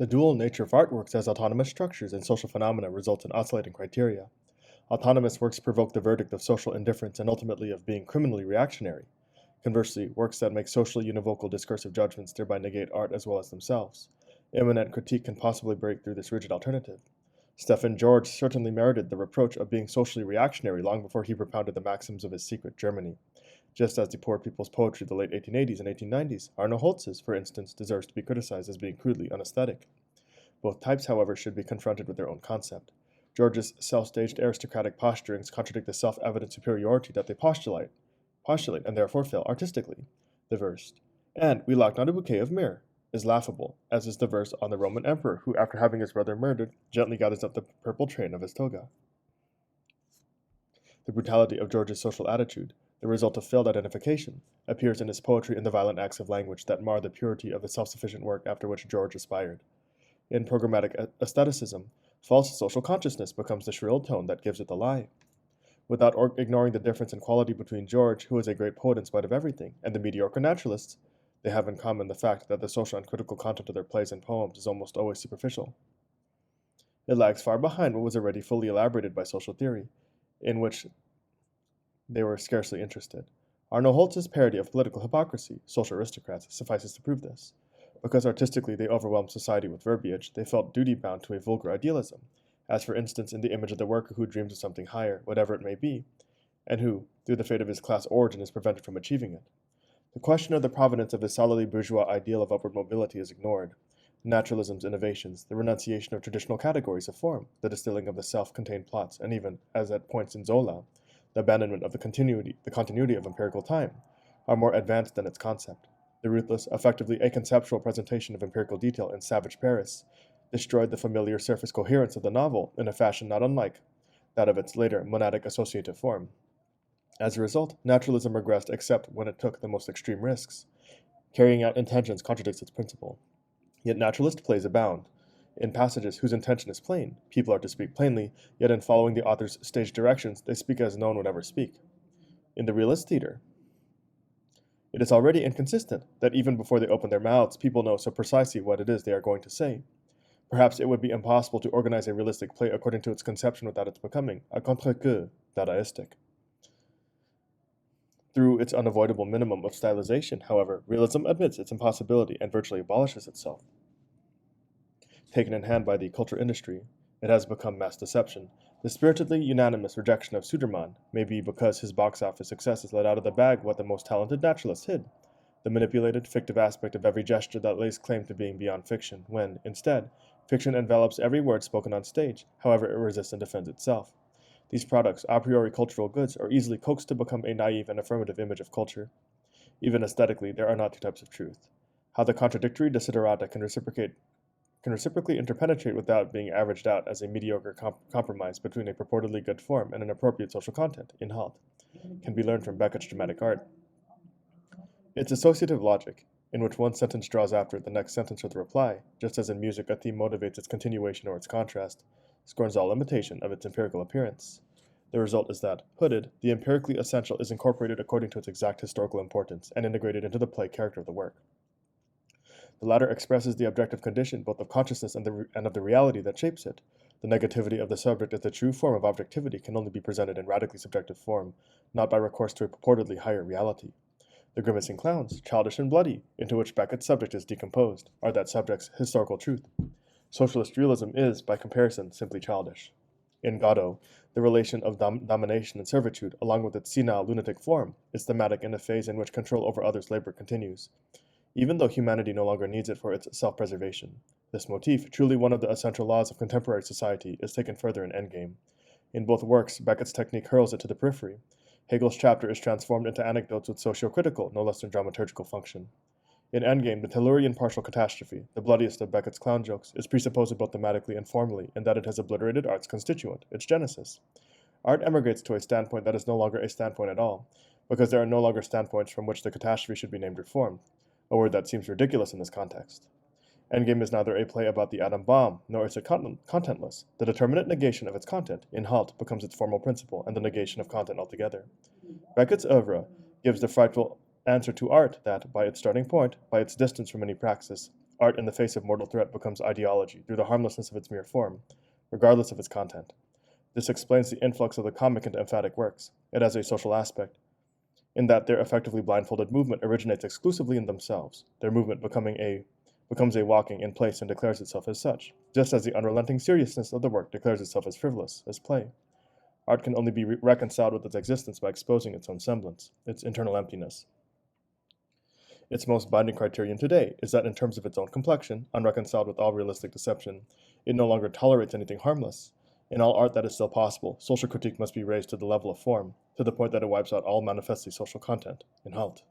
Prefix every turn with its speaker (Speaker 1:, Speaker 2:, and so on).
Speaker 1: The dual nature of artworks as autonomous structures and social phenomena results in oscillating criteria. Autonomous works provoke the verdict of social indifference and ultimately of being criminally reactionary. Conversely, works that make socially univocal discursive judgments thereby negate art as well as themselves. Immanent critique can possibly break through this rigid alternative. Stephen George certainly merited the reproach of being socially reactionary long before he propounded the maxims of his secret Germany. Just as the poor people's poetry of the late 1880s and 1890s, Arno Holz's, for instance, deserves to be criticized as being crudely unaesthetic. Both types, however, should be confronted with their own concept. George's self-staged aristocratic posturings contradict the self-evident superiority that they postulate, and therefore fail artistically. The verse, "And we lack not a bouquet of myrrh," is laughable, as is the verse on the Roman emperor who, after having his brother murdered, gently gathers up the purple train of his toga. The brutality of George's social attitude, the result of failed identification, appears in his poetry in the violent acts of language that mar the purity of the self-sufficient work after which George aspired. In programmatic aestheticism, false social consciousness becomes the shrill tone that gives it the lie. Without ignoring the difference in quality between George, who is a great poet in spite of everything, and the mediocre naturalists, they have in common the fact that the social and critical content of their plays and poems is almost always superficial. It lags far behind what was already fully elaborated by social theory, in which they were scarcely interested. Arno Holz's parody of political hypocrisy, Social Aristocrats, suffices to prove this. Because artistically they overwhelmed society with verbiage, they felt duty-bound to a vulgar idealism, as for instance in the image of the worker who dreams of something higher, whatever it may be, and who, through the fate of his class origin, is prevented from achieving it. The question of the provenance of the solidly bourgeois ideal of upward mobility is ignored. Naturalism's innovations, the renunciation of traditional categories of form, the distilling of the self-contained plots, and even, as at points in Zola, the abandonment of the continuity of empirical time, are more advanced than its concept. The ruthless, effectively aconceptual presentation of empirical detail in Savage Paris destroyed the familiar surface coherence of the novel in a fashion not unlike that of its later monadic associative form. As a result, naturalism regressed except when it took the most extreme risks. Carrying out intentions contradicts its principle. Yet naturalist plays abound. In passages whose intention is plain, people are to speak plainly, yet in following the author's stage directions, they speak as no one would ever speak. In the realist theater, it is already inconsistent that even before they open their mouths, people know so precisely what it is they are going to say. Perhaps it would be impossible to organize a realistic play according to its conception without its becoming, a contre-coup, Dadaistic. Through its unavoidable minimum of stylization, however, realism admits its impossibility and virtually abolishes itself. Taken in hand by the culture industry, it has become mass deception. The spiritedly unanimous rejection of Sudermann may be because his box office successes let out of the bag what the most talented naturalists hid, the manipulated, fictive aspect of every gesture that lays claim to being beyond fiction, when, instead, fiction envelops every word spoken on stage, however it resists and defends itself. These products, a priori cultural goods, are easily coaxed to become a naive and affirmative image of culture. Even aesthetically, there are not two types of truth. How the contradictory desiderata can reciprocally interpenetrate without being averaged out as a mediocre compromise between a purportedly good form and an appropriate social content, in Halt, can be learned from Beckett's dramatic art. Its associative logic, in which one sentence draws after it the next sentence with a reply, just as in music a theme motivates its continuation or its contrast, scorns all imitation of its empirical appearance. The result is that, hooded, the empirically essential is incorporated according to its exact historical importance and integrated into the play character of the work. The latter expresses the objective condition both of consciousness and of the reality that shapes it. The negativity of the subject as the true form of objectivity can only be presented in radically subjective form, not by recourse to a purportedly higher reality. The grimacing clowns, childish and bloody, into which Beckett's subject is decomposed, are that subject's historical truth. Socialist realism is, by comparison, simply childish. In Godot, the relation of domination and servitude, along with its senile lunatic form, is thematic in a phase in which control over others' labor continues, even though humanity no longer needs it for its self-preservation. This motif, truly one of the essential laws of contemporary society, is taken further in Endgame. In both works, Beckett's technique hurls it to the periphery. Hegel's chapter is transformed into anecdotes with socio-critical, no less than dramaturgical function. In Endgame, the Tellurian partial catastrophe, the bloodiest of Beckett's clown jokes, is presupposed both thematically and formally in that it has obliterated art's constituent, its genesis. Art emigrates to a standpoint that is no longer a standpoint at all, because there are no longer standpoints from which the catastrophe should be named or formed, a word that seems ridiculous in this context. Endgame is neither a play about the atom bomb, nor is it contentless. The determinate negation of its content, in Halt, becomes its formal principle, and the negation of content altogether. Beckett's oeuvre gives the frightful answer to art that, by its starting point, by its distance from any praxis, art in the face of mortal threat becomes ideology through the harmlessness of its mere form, regardless of its content. This explains the influx of the comic into emphatic works. It has a social aspect, in that their effectively blindfolded movement originates exclusively in themselves, their movement becomes a walking in place and declares itself as such, just as the unrelenting seriousness of the work declares itself as frivolous, as play. Art can only be reconciled with its existence by exposing its own semblance, its internal emptiness. Its most binding criterion today is that in terms of its own complexion, unreconciled with all realistic deception, it no longer tolerates anything harmless. In all art that is still possible, social critique must be raised to the level of form, to the point that it wipes out all manifestly social content. In halt.